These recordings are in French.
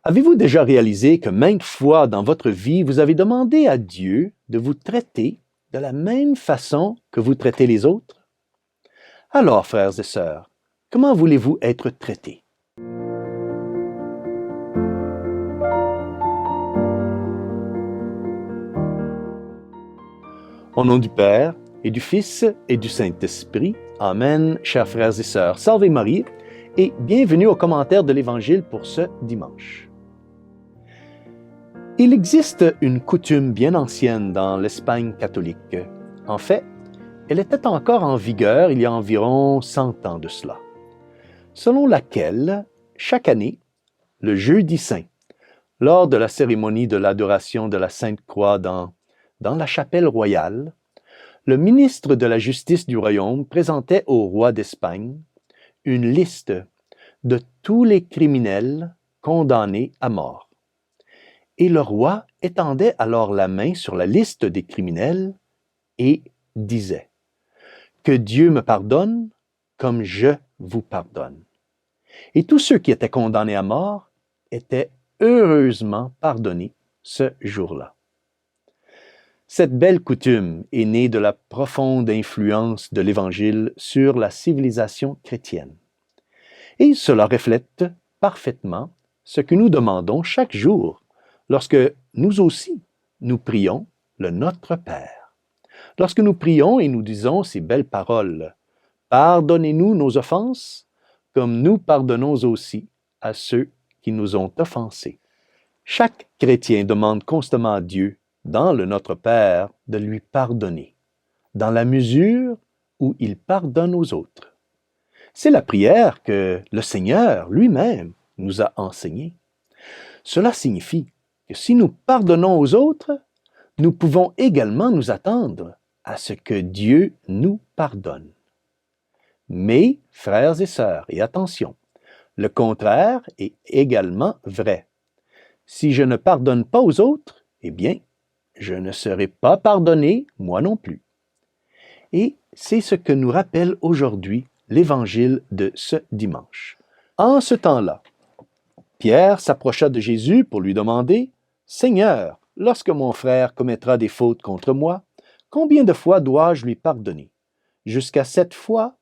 Avez-vous déjà réalisé que maintes fois dans votre vie, vous avez demandé à Dieu de vous traiter de la même façon que vous traitez les autres? Alors, frères et sœurs, comment voulez-vous être traités? Au nom du Père, et du Fils, et du Saint-Esprit. Amen, chers frères et sœurs. Salve Marie, et bienvenue au commentaire de l'Évangile pour ce dimanche. Il existe une coutume bien ancienne dans l'Espagne catholique. En fait, elle était encore en vigueur il y a environ 100 ans de cela, selon laquelle, chaque année, le Jeudi Saint, lors de la cérémonie de l'adoration de la Sainte Croix dans la chapelle royale, le ministre de la Justice du royaume présentait au roi d'Espagne une liste de tous les criminels condamnés à mort. Et le roi étendait alors la main sur la liste des criminels et disait « Que Dieu me pardonne comme je vous pardonne. » Et tous ceux qui étaient condamnés à mort étaient heureusement pardonnés ce jour-là. Cette belle coutume est née de la profonde influence de l'Évangile sur la civilisation chrétienne. Et cela reflète parfaitement ce que nous demandons chaque jour lorsque nous aussi, nous prions le Notre Père. Lorsque nous prions et nous disons ces belles paroles, « Pardonnez-nous nos offenses, comme nous pardonnons aussi à ceux qui nous ont offensés. » Chaque chrétien demande constamment à Dieu, dans le Notre Père, de lui pardonner, dans la mesure où il pardonne aux autres. C'est la prière que le Seigneur lui-même nous a enseignée. Cela signifie que si nous pardonnons aux autres, nous pouvons également nous attendre à ce que Dieu nous pardonne. Mais, frères et sœurs, et attention, le contraire est également vrai. Si je ne pardonne pas aux autres, eh bien, je ne serai pas pardonné, moi non plus. Et c'est ce que nous rappelle aujourd'hui l'Évangile de ce dimanche. En ce temps-là, Pierre s'approcha de Jésus pour lui demander « Seigneur, lorsque mon frère commettra des fautes contre moi, combien de fois dois-je lui pardonner? Jusqu'à 7 fois? »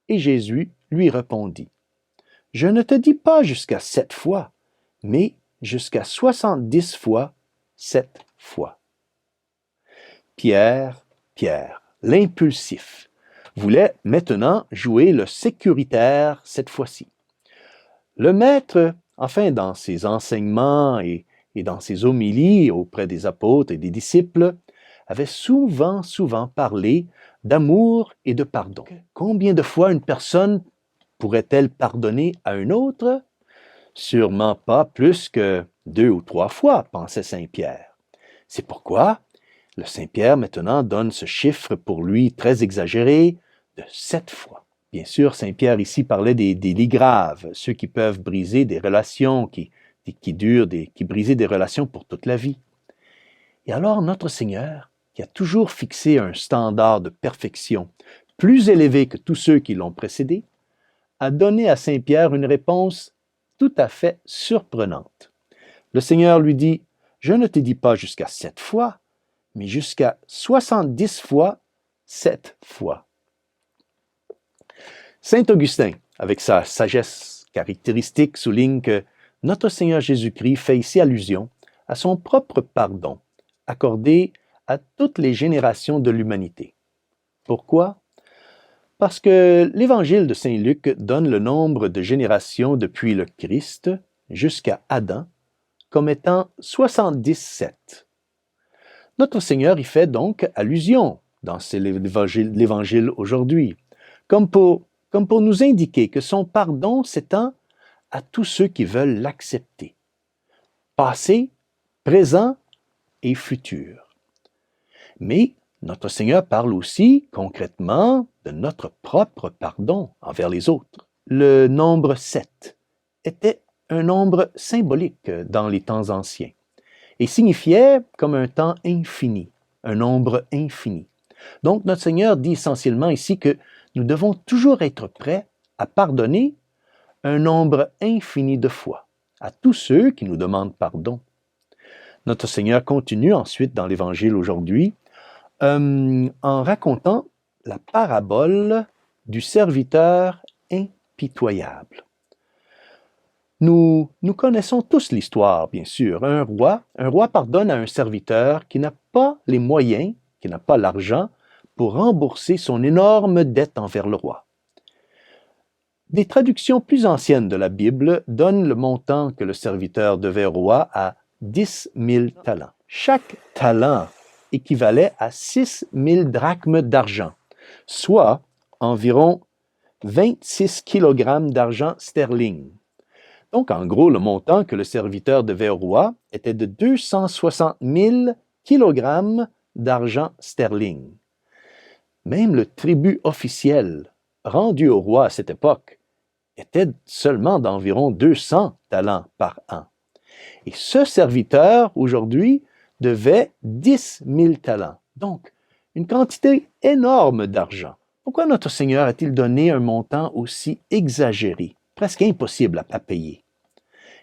Et Jésus lui répondit « Je ne te dis pas jusqu'à 7 fois, mais jusqu'à 70 fois 7 fois. » Pierre, l'impulsif, voulait maintenant jouer le sécuritaire cette fois-ci. Le maître, enfin dans ses enseignements et dans ses homélies auprès des apôtres et des disciples, avait souvent parlé d'amour et de pardon. Combien de fois une personne pourrait-elle pardonner à une autre? Sûrement pas plus que 2 ou 3 fois, pensait Saint Pierre. C'est pourquoi le Saint Pierre maintenant donne ce chiffre pour lui très exagéré de 7 fois. Bien sûr, Saint Pierre ici parlait des délits graves, ceux qui peuvent briser des relations, qui briser des relations pour toute la vie. Et alors notre Seigneur, qui a toujours fixé un standard de perfection plus élevé que tous ceux qui l'ont précédé, a donné à Saint Pierre une réponse tout à fait surprenante. Le Seigneur lui dit « Je ne te dis pas jusqu'à 7 fois, mais jusqu'à 70 fois 7 fois. » Saint Augustin, avec sa sagesse caractéristique, souligne que notre Seigneur Jésus-Christ fait ici allusion à son propre pardon, accordé à toutes les générations de l'humanité. Pourquoi? Parce que l'Évangile de Saint Luc donne le nombre de générations depuis le Christ jusqu'à Adam comme étant 77. Notre Seigneur y fait donc allusion dans l'Évangile aujourd'hui, comme pour nous indiquer que son pardon s'étend à tous ceux qui veulent l'accepter, passé, présent et futur. Mais notre Seigneur parle aussi concrètement de notre propre pardon envers les autres. Le nombre 7 était un nombre symbolique dans les temps anciens et signifiait comme un temps infini, un nombre infini. Donc notre Seigneur dit essentiellement ici que nous devons toujours être prêts à pardonner un nombre infini de fois, à tous ceux qui nous demandent pardon. Notre Seigneur continue ensuite dans l'Évangile aujourd'hui en racontant la parabole du serviteur impitoyable. Nous connaissons tous l'histoire, bien sûr. Un roi pardonne à un serviteur qui n'a pas les moyens, qui n'a pas l'argent pour rembourser son énorme dette envers le roi. Des traductions plus anciennes de la Bible donnent le montant que le serviteur devait au roi à 10 000 talents. Chaque talent équivalait à 6 000 drachmes d'argent, soit environ 26 kg d'argent sterling. Donc, en gros, le montant que le serviteur devait au roi était de 260 000 kg d'argent sterling. Même le tribut officiel rendu au roi à cette époque était seulement d'environ 200 talents par an. Et ce serviteur, aujourd'hui, devait 10 000 talents. Donc, une quantité énorme d'argent. Pourquoi notre Seigneur a-t-il donné un montant aussi exagéré, presque impossible à payer?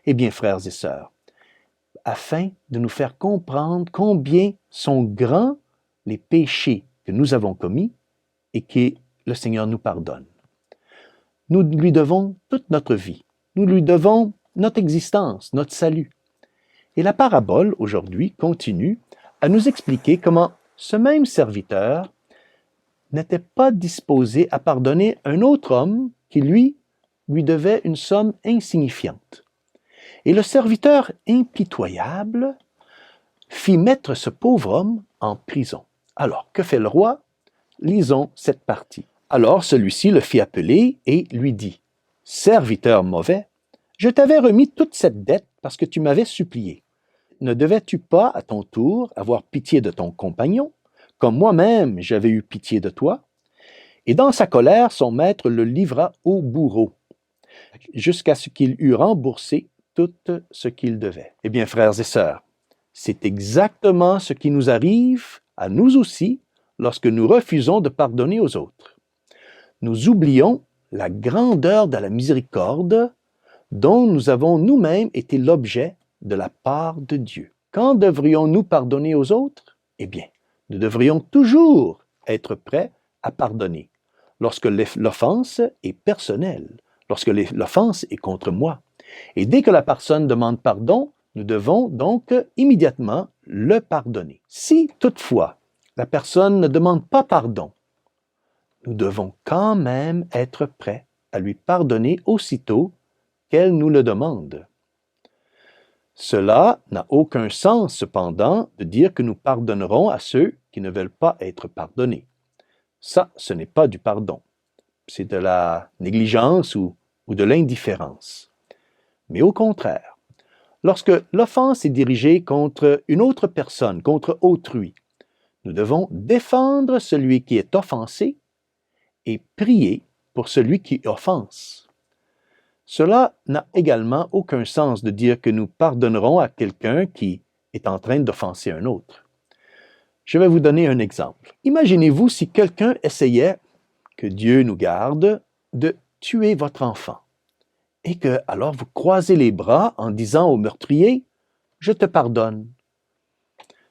Eh bien, frères et sœurs, afin de nous faire comprendre combien sont grands les péchés que nous avons commis et que le Seigneur nous pardonne. Nous lui devons toute notre vie. Nous lui devons notre existence, notre salut. Et la parabole, aujourd'hui, continue à nous expliquer comment ce même serviteur n'était pas disposé à pardonner un autre homme qui, lui devait une somme insignifiante. Et le serviteur impitoyable fit mettre ce pauvre homme en prison. Alors, que fait le roi? Lisons cette partie. Alors celui-ci le fit appeler et lui dit, « Serviteur mauvais, je t'avais remis toute cette dette parce que tu m'avais supplié. Ne devais-tu pas, à ton tour, avoir pitié de ton compagnon, comme moi-même j'avais eu pitié de toi? » Et dans sa colère, son maître le livra au bourreau, jusqu'à ce qu'il eût remboursé tout ce qu'il devait. Eh bien, frères et sœurs, c'est exactement ce qui nous arrive à nous aussi lorsque nous refusons de pardonner aux autres. Nous oublions la grandeur de la miséricorde dont nous avons nous-mêmes été l'objet de la part de Dieu. Quand devrions-nous pardonner aux autres? Eh bien, nous devrions toujours être prêts à pardonner lorsque l'offense est personnelle, lorsque l'offense est contre moi. Et dès que la personne demande pardon, nous devons donc immédiatement le pardonner. Si toutefois la personne ne demande pas pardon, nous devons quand même être prêts à lui pardonner aussitôt qu'elle nous le demande. Cela n'a aucun sens, cependant, de dire que nous pardonnerons à ceux qui ne veulent pas être pardonnés. Ça, ce n'est pas du pardon. C'est de la négligence ou de l'indifférence. Mais au contraire, lorsque l'offense est dirigée contre une autre personne, contre autrui, nous devons défendre celui qui est offensé et prier pour celui qui offense. Cela n'a également aucun sens de dire que nous pardonnerons à quelqu'un qui est en train d'offenser un autre. Je vais vous donner un exemple. Imaginez-vous si quelqu'un essayait, que Dieu nous garde, de tuer votre enfant et que alors vous croisez les bras en disant au meurtrier « Je te pardonne ».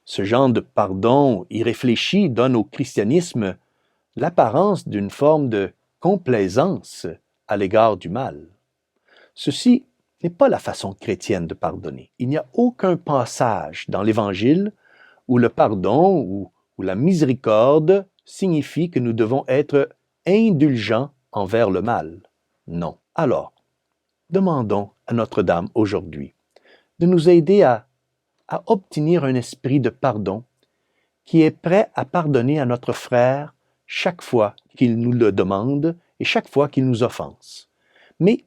Ce genre de pardon irréfléchi donne au christianisme l'apparence d'une forme de complaisance à l'égard du mal. Ceci n'est pas la façon chrétienne de pardonner. Il n'y a aucun passage dans l'Évangile où le pardon ou la miséricorde signifie que nous devons être indulgents envers le mal. Non. Alors, demandons à Notre-Dame aujourd'hui de nous aider à obtenir un esprit de pardon qui est prêt à pardonner à notre frère chaque fois qu'il nous le demande et chaque fois qu'il nous offense. Mais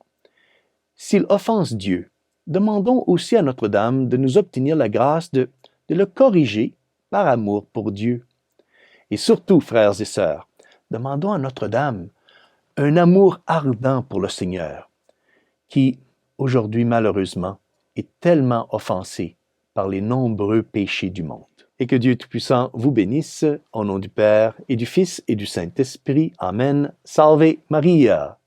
s'il offense Dieu, demandons aussi à Notre-Dame de nous obtenir la grâce de le corriger par amour pour Dieu. Et surtout, frères et sœurs, demandons à Notre-Dame un amour ardent pour le Seigneur, qui, aujourd'hui malheureusement, est tellement offensé par les nombreux péchés du monde. Et que Dieu Tout-Puissant vous bénisse, au nom du Père et du Fils et du Saint-Esprit. Amen. Salve Maria!